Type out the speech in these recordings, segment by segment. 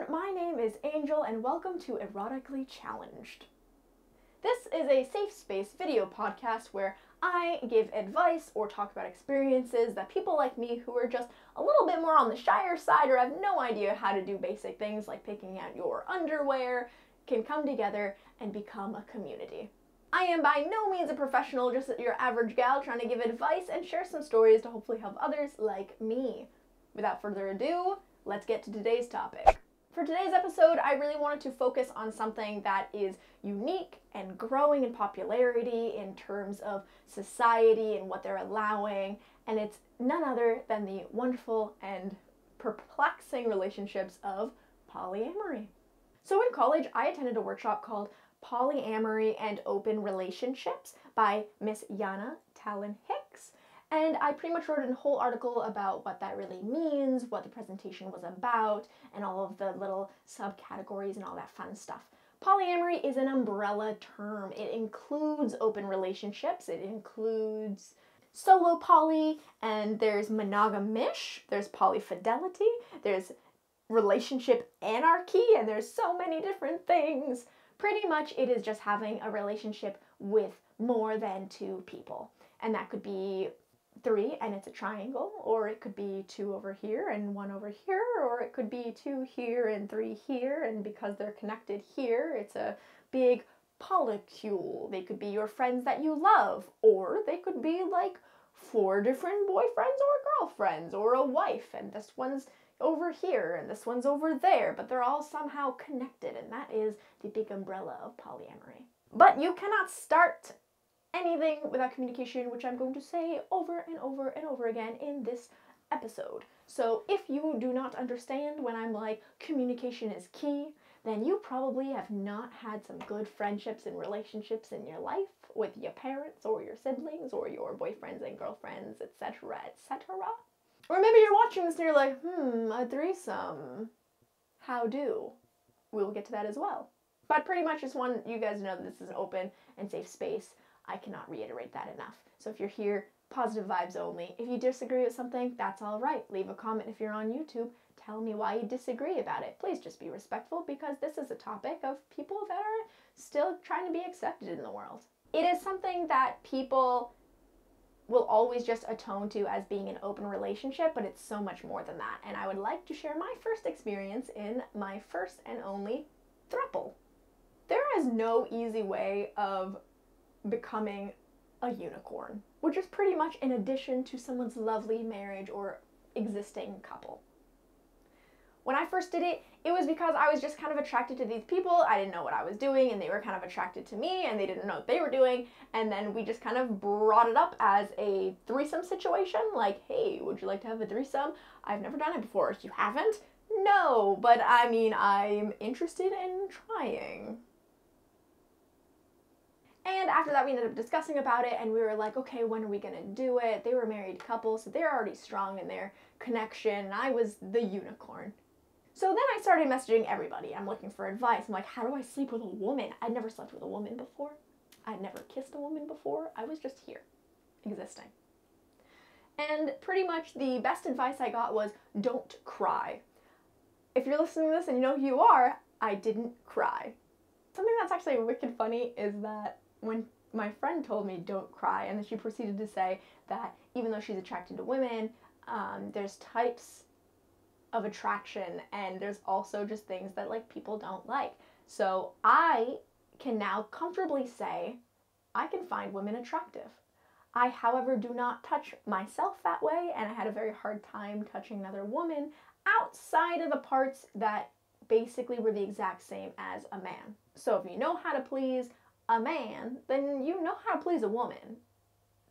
my name is Angel and welcome to Erotically Challenged. This is a safe space video podcast where I give advice or talk about experiences that people like me who are just a little bit more on the shyer side or have no idea how to do basic things like picking out your underwear can come together and become a community. I am by no means a professional, just your average gal trying to give advice and share some stories to hopefully help others like me. Without further ado, let's get to today's topic. For today's episode, I really wanted to focus on something that is unique and growing in popularity in terms of society and what they're allowing, and it's none other than the wonderful and perplexing relationships of polyamory. So in college, I attended a workshop called Polyamory and Open Relationships by Miss Yana Talon-Hicks. And I pretty much wrote a whole article about what that really means, what the presentation was about, and all of the little subcategories and all that fun stuff. Polyamory is an umbrella term. It includes open relationships, it includes solo poly, and there's monogamish, there's polyfidelity, there's relationship anarchy, and there's so many different things. Pretty much it is just having a relationship with more than two people. And that could be 3 and it's a triangle, or it could be 2 over here and 1 over here, or it could be 2 here and 3 here, and because they're connected here, it's a big polycule. They could be your friends that you love, or they could be like 4 different boyfriends or girlfriends, or a wife, and this one's over here and this one's over there, but they're all somehow connected, and that is the big umbrella of polyamory. But you cannot start anything without communication, which I'm going to say over and over and over again in this episode. So if you do not understand when I'm like, communication is key, then you probably have not had some good friendships and relationships in your life with your parents or your siblings or your boyfriends and girlfriends, etc., etc. Or maybe you're watching this and you're like, a threesome. How do? We will get to that as well. But pretty much just want you guys to know that this is an open and safe space. I cannot reiterate that enough. So if you're here, positive vibes only. If you disagree with something, that's all right. Leave a comment if you're on YouTube. Tell me why you disagree about it. Please just be respectful, because this is a topic of people that are still trying to be accepted in the world. It is something that people will always just atone to as being an open relationship, but it's so much more than that. And I would like to share my first experience in my first and only throuple. There is no easy way of becoming a unicorn, which is pretty much in addition to someone's lovely marriage or existing couple. When I first did it, it was because I was just kind of attracted to these people. I didn't know what I was doing, and they were kind of attracted to me, and they didn't know what they were doing, and then we just kind of brought it up as a threesome situation, like, hey, would you like to have a threesome? I've never done it before. You haven't? No, but I mean, I'm interested in trying. And after that, we ended up discussing about it, and we were like, okay, when are we gonna do it? They were a married couple, so they're already strong in their connection, and I was the unicorn. So then I started messaging everybody. I'm looking for advice. I'm like, how do I sleep with a woman? I'd never slept with a woman before. I'd never kissed a woman before. I was just here, existing. And pretty much the best advice I got was, don't cry. If you're listening to this and you know who you are, I didn't cry. Something that's actually wicked funny is that when my friend told me don't cry, and then she proceeded to say that even though she's attracted to women, there's types of attraction, and there's also just things that like people don't like. So I can now comfortably say I can find women attractive. I, however, do not touch myself that way, and I had a very hard time touching another woman outside of the parts that basically were the exact same as a man. So if you know how to please a man, then you know how to please a woman.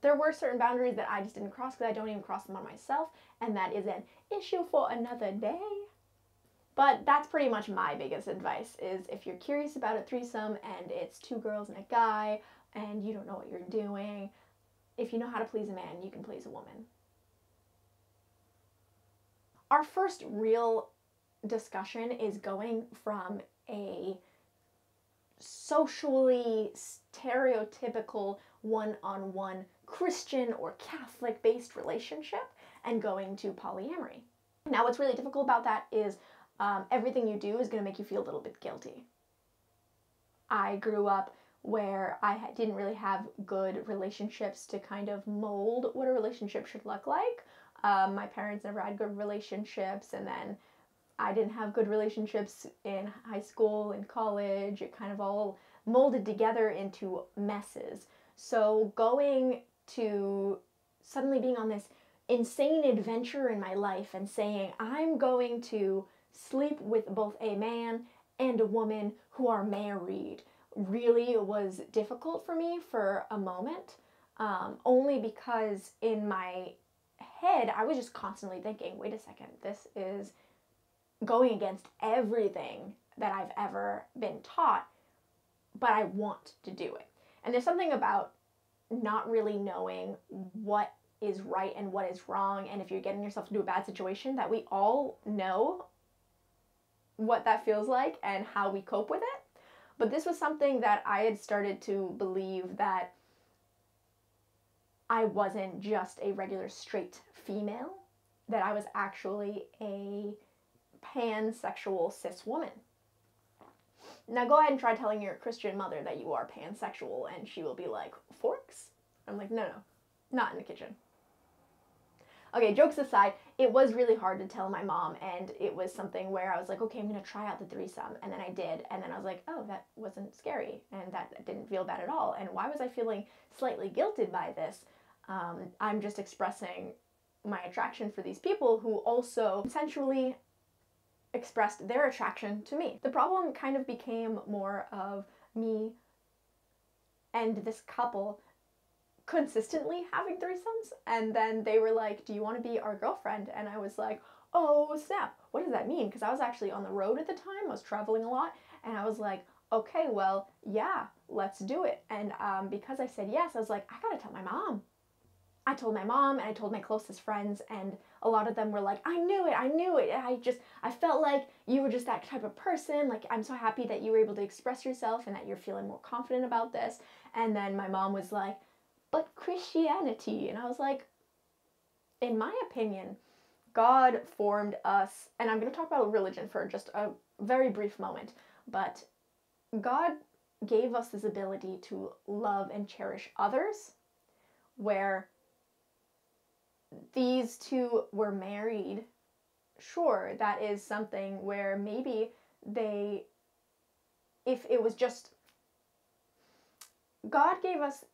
There were certain boundaries that I just didn't cross because I don't even cross them on myself, and that is an issue for another day. But that's pretty much my biggest advice, is if you're curious about a threesome and it's 2 girls and a guy and you don't know what you're doing, if you know how to please a man, you can please a woman. Our first real discussion is going from a socially stereotypical one-on-one Christian or Catholic-based relationship and going to polyamory. Now, what's really difficult about that is everything you do is going to make you feel a little bit guilty. I grew up where I didn't really have good relationships to kind of mold what a relationship should look like. My parents never had good relationships, and then I didn't have good relationships in high school and college. It kind of all molded together into messes. So going to suddenly being on this insane adventure in my life and saying, I'm going to sleep with both a man and a woman who are married, really was difficult for me for a moment, only because in my head I was just constantly thinking, wait a second, this is going against everything that I've ever been taught, but I want to do it. And there's something about not really knowing what is right and what is wrong, and if you're getting yourself into a bad situation, that we all know what that feels like and how we cope with it. But this was something that I had started to believe, that I wasn't just a regular straight female, that I was actually a pansexual cis woman. Now go ahead and try telling your Christian mother that you are pansexual and she will be like, forks? I'm like, no, not in the kitchen. Okay, jokes aside, it was really hard to tell my mom, and it was something where I was like, okay, I'm going to try out the threesome, and then I did, and then I was like, oh, that wasn't scary, and that didn't feel bad at all, and why was I feeling slightly guilted by this? I'm just expressing my attraction for these people who also consensually expressed their attraction to me. The problem kind of became more of me and this couple consistently having threesomes, and then they were like, do you want to be our girlfriend? And I was like, oh snap, what does that mean? Because I was actually on the road at the time, I was traveling a lot, and I was like, okay, well, yeah, let's do it. And because I said yes, I was like, I gotta tell my mom. I told my mom, and I told my closest friends, and a lot of them were like, I knew it. I felt like you were just that type of person. Like, I'm so happy that you were able to express yourself and that you're feeling more confident about this. And then my mom was like, but Christianity. And I was like, in my opinion, God formed us, and I'm going to talk about religion for just a very brief moment, but God gave us this ability to love and cherish others, where these two were married. Sure, that is something where maybe if it was just, God gave us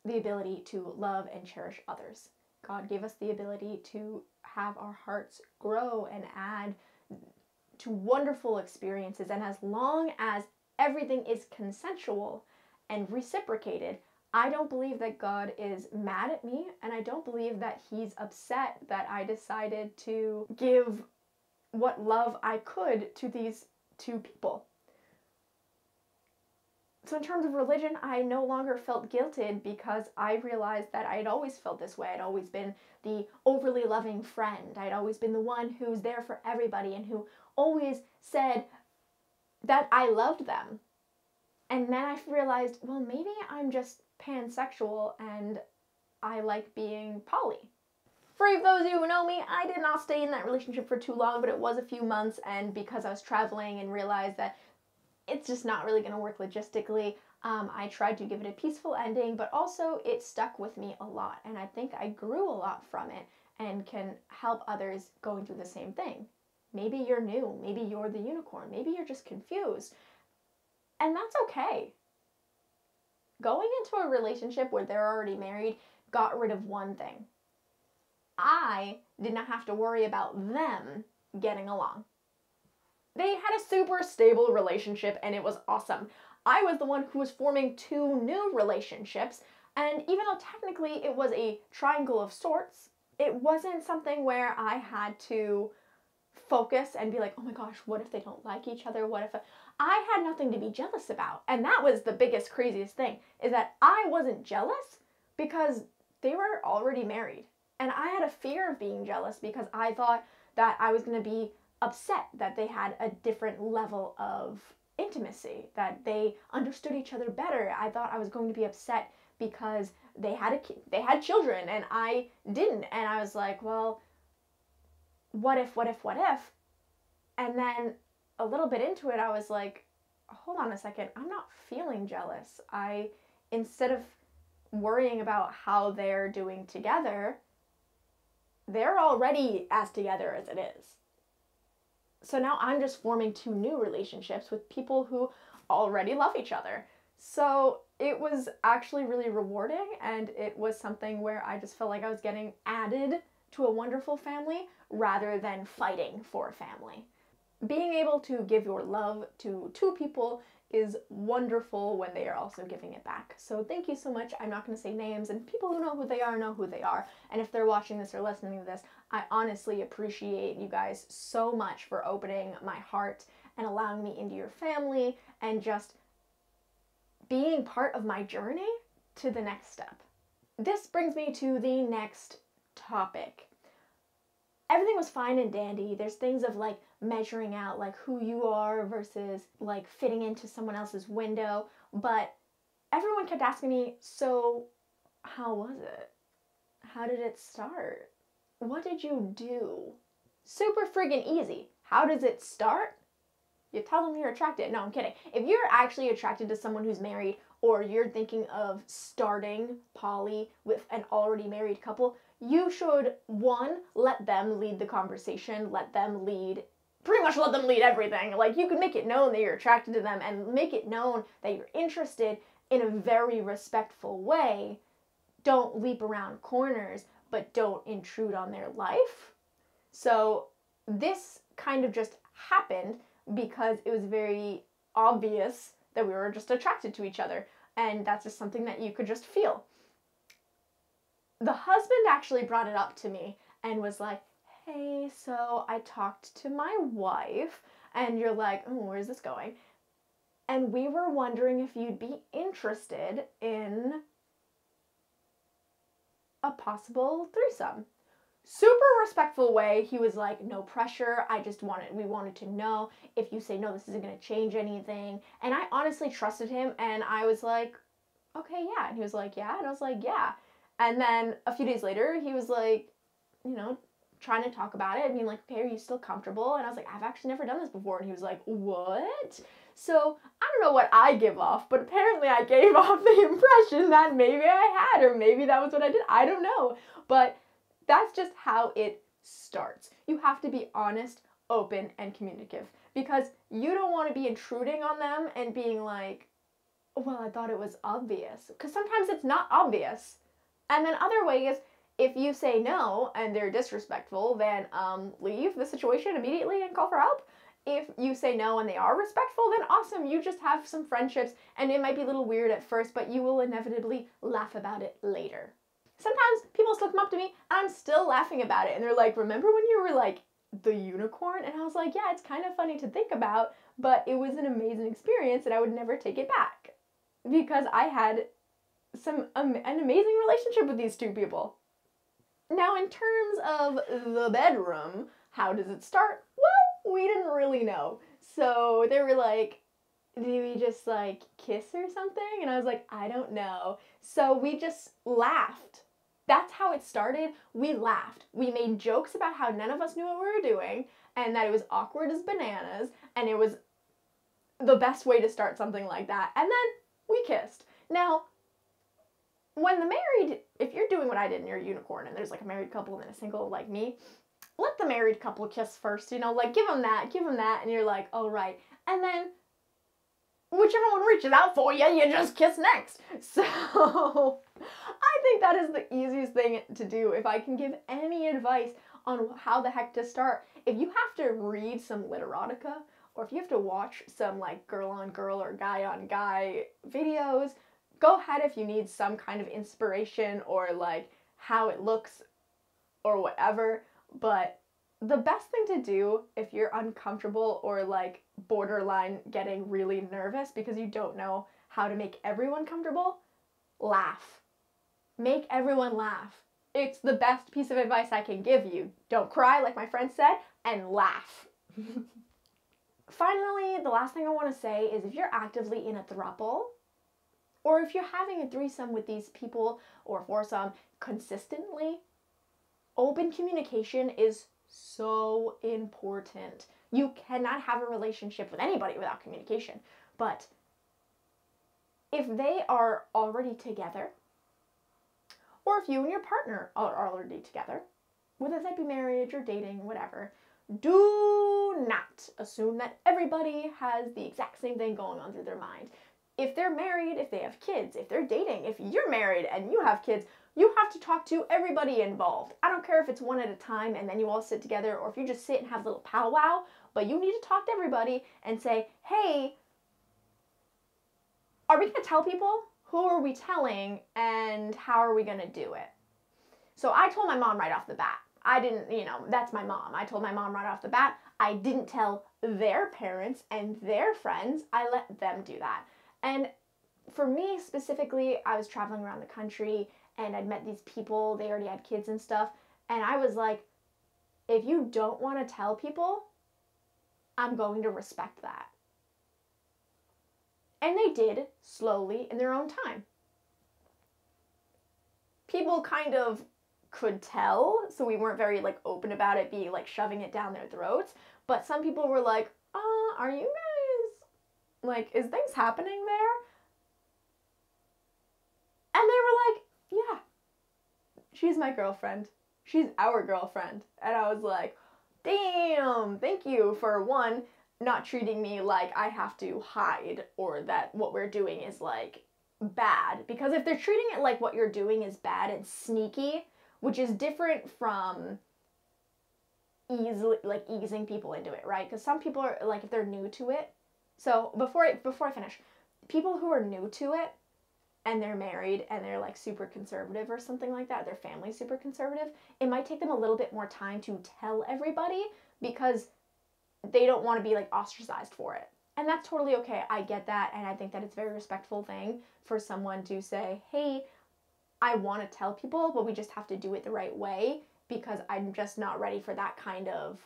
the ability to love and cherish others. God gave us the ability to have our hearts grow and add to wonderful experiences. And as long as everything is consensual and reciprocated, I don't believe that God is mad at me, and I don't believe that he's upset that I decided to give what love I could to these two people. So in terms of religion, I no longer felt guilted because I realized that I'd always felt this way. I'd always been the overly loving friend. I'd always been the one who's there for everybody and who always said that I loved them. And then I realized, well, maybe I'm just pansexual and I like being poly. For those of you who know me, I did not stay in that relationship for too long, but it was a few months, and because I was traveling and realized that it's just not really going to work logistically, I tried to give it a peaceful ending, but also it stuck with me a lot, and I think I grew a lot from it and can help others going through the same thing. Maybe you're new, maybe you're the unicorn, maybe you're just confused, and that's okay. Going into a relationship where they're already married got rid of one thing. I did not have to worry about them getting along. They had a super stable relationship and it was awesome. I was the one who was forming two new relationships, and even though technically it was a triangle of sorts, it wasn't something where I had to focus and be like, oh my gosh, what if they don't like each other? What if I had nothing to be jealous about? And that was the biggest, craziest thing, is that I wasn't jealous because they were already married. And I had a fear of being jealous because I thought that I was going to be upset that they had a different level of intimacy, that they understood each other better. I thought I was going to be upset because they had children and I didn't. And I was like, well, what if? And then a little bit into it, I was like, hold on a second, I'm not feeling jealous. Instead of worrying about how they're doing together, they're already as together as it is. So now I'm just forming 2 new relationships with people who already love each other. So it was actually really rewarding, and it was something where I just felt like I was getting added to a wonderful family rather than fighting for a family. Being able to give your love to 2 people is wonderful when they are also giving it back. So thank you so much. I'm not going to say names, and people who know who they are. And if they're watching this or listening to this, I honestly appreciate you guys so much for opening my heart and allowing me into your family and just being part of my journey to the next step. This brings me to the next topic. Everything was fine and dandy. There's things of like measuring out like who you are versus like fitting into someone else's window. But everyone kept asking me, so how was it? How did it start? What did you do? Super friggin' easy. How does it start? You tell them you're attracted. No, I'm kidding. If you're actually attracted to someone who's married, or you're thinking of starting poly with an already married couple, you should, 1, let them lead the conversation, pretty much let them lead everything. Like, you can make it known that you're attracted to them and make it known that you're interested in a very respectful way. Don't leap around corners, but don't intrude on their life. So this kind of just happened because it was very obvious that we were just attracted to each other. And that's just something that you could just feel. The husband actually brought it up to me and was like, hey, so I talked to my wife, and you're like, oh, where's this going? And we were wondering if you'd be interested in a possible threesome. Super respectful way. He was like, no pressure. We wanted to know if you say no, this isn't going to change anything. And I honestly trusted him, and I was like, okay, yeah. And he was like, yeah. And I was like, yeah. And then a few days later, he was like, trying to talk about it. I mean, like, okay, are you still comfortable? And I was like, I've actually never done this before. And he was like, what? So I don't know what I give off, but apparently I gave off the impression that maybe I had, or maybe that was what I did. I don't know. But that's just how it starts. You have to be honest, open, and communicative, because you don't want to be intruding on them and being like, well, I thought it was obvious. Because sometimes it's not obvious. And then other ways, if you say no and they're disrespectful, then leave the situation immediately and call for help. If you say no and they are respectful, then awesome, you just have some friendships, and it might be a little weird at first, but you will inevitably laugh about it later. Sometimes people still come up to me and I'm still laughing about it, and they're like, remember when you were like the unicorn? And I was like, yeah, it's kind of funny to think about, but it was an amazing experience and I would never take it back because I had an amazing relationship with these 2 people. Now, in terms of the bedroom, how does it start? Well, we didn't really know. So they were like, did we just like kiss or something? And I was like, I don't know. So we just laughed. That's how it started. We laughed. We made jokes about how none of us knew what we were doing and that it was awkward as bananas, and it was the best way to start something like that. And then we kissed. Now, if you're doing what I did and you're a unicorn and there's like a married couple and a single like me, let the married couple kiss first, like give them that, and you're like, all right. And then whichever one reaches out for you, you just kiss next. So I think that is the easiest thing to do. If I can give any advice on how the heck to start, if you have to read some literotica, or if you have to watch some like girl on girl or guy on guy videos, go ahead if you need some kind of inspiration or like how it looks or whatever. But the best thing to do if you're uncomfortable or like borderline getting really nervous because you don't know how to make everyone comfortable, laugh. Make everyone laugh. It's the best piece of advice I can give you. Don't cry, like my friend said, and laugh. Finally, the last thing I want to say is if you're actively in a throuple, or if you're having a threesome with these people or foursome consistently, open communication is so important. You cannot have a relationship with anybody without communication. But if they are already together, or if you and your partner are already together, whether that be marriage or dating, whatever, do not assume that everybody has the exact same thing going on through their mind. If they're married, if they have kids, if they're dating, if you're married and you have kids, you have to talk to everybody involved. I don't care if it's one at a time and then you all sit together, or if you just sit and have a little powwow, but you need to talk to everybody and say, hey, are we going to tell people? Who are we telling, and how are we going to do it? So I told my mom right off the bat. I didn't, that's my mom. I told my mom right off the bat. I didn't tell their parents and their friends. I let them do that. And for me specifically, I was traveling around the country and I'd met these people. They already had kids and stuff. And I was like, if you don't want to tell people, I'm going to respect that. And they did, slowly, in their own time. People kind of could tell, so we weren't very open about it, being shoving it down their throats. But some people were like, are you guys, is things happening there? And they were like, yeah, she's my girlfriend. She's our girlfriend. And I was like, damn, thank you for, one, not treating me like I have to hide, or that what we're doing is bad. Because if they're treating it like what you're doing is bad and sneaky, which is different from easing people into it, right? Because some people are if they're new to it. So before I finish, people who are new to it and they're married and they're super conservative or something like that, their family's super conservative, it might take them a little bit more time to tell everybody because they don't want to be ostracized for it. And that's totally okay. I get that. And I think that it's a very respectful thing for someone to say, hey, I want to tell people, but we just have to do it the right way because I'm just not ready for that kind of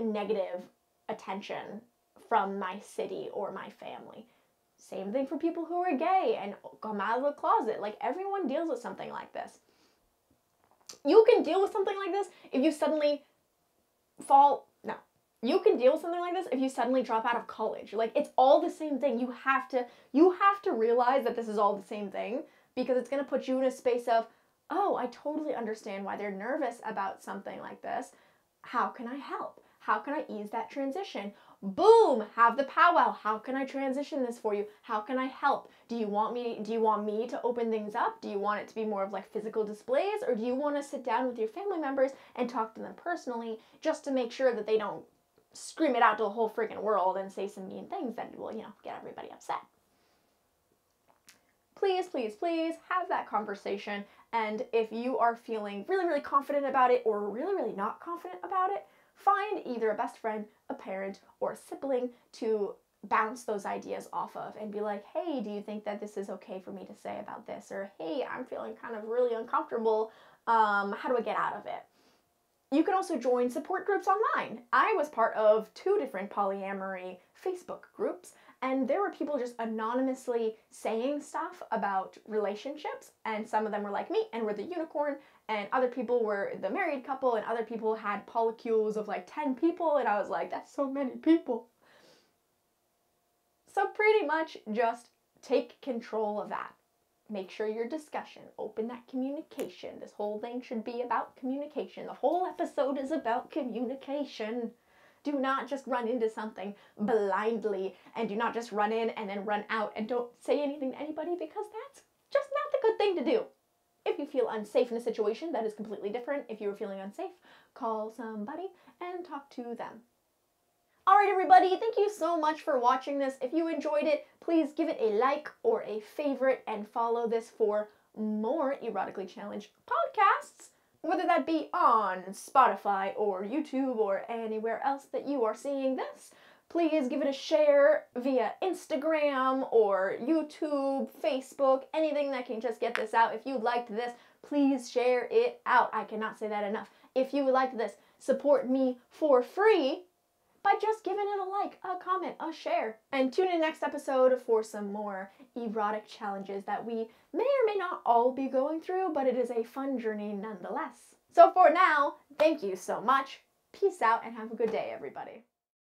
negative attention from my city or my family. Same thing for people who are gay and come out of the closet. Everyone deals with something like this. You can deal with something like this if you suddenly you can deal with something like this if you suddenly drop out of college. It's all the same thing. You have to realize that this is all the same thing, because it's going to put you in a space of, oh, I totally understand why they're nervous about something like this. How can I help? How can I ease that transition? Boom, have the powwow. How can I transition this for you? How can I help? Do you want me to open things up? Do you want it to be more of physical displays, or do you want to sit down with your family members and talk to them personally just to make sure that they don't scream it out to the whole freaking world and say some mean things that will, get everybody upset? Please, please, please have that conversation. And if you are feeling really, really confident about it, or really, really not confident about it, find either a best friend, a parent, or a sibling to bounce those ideas off of and be like, hey, do you think that this is okay for me to say about this? Or, hey, I'm feeling kind of really uncomfortable. How do I get out of it? You can also join support groups online. I was part of 2 different polyamory Facebook groups, and there were people just anonymously saying stuff about relationships, and some of them were like me and were the unicorn, and other people were the married couple, and other people had polycules of 10 people, and I was like, that's so many people. So pretty much just take control of that. Make sure your discussion, open that communication. This whole thing should be about communication. The whole episode is about communication. Do not just run into something blindly, and do not just run in and then run out and don't say anything to anybody, because that's just not the good thing to do. If you feel unsafe in a situation, that is completely different. If you're feeling unsafe, call somebody and talk to them. Alright everybody, thank you so much for watching this. If you enjoyed it, please give it a like or a favorite, and follow this for more Erotically Challenged podcasts, whether that be on Spotify or YouTube or anywhere else that you are seeing this. Please give it a share via Instagram or YouTube, Facebook, anything that can just get this out. If you liked this, please share it out. I cannot say that enough. If you liked this, support me for free by just giving it a like, a comment, a share. And tune in next episode for some more erotic challenges that we may or may not all be going through, but it is a fun journey nonetheless. So for now, thank you so much. Peace out and have a good day, everybody.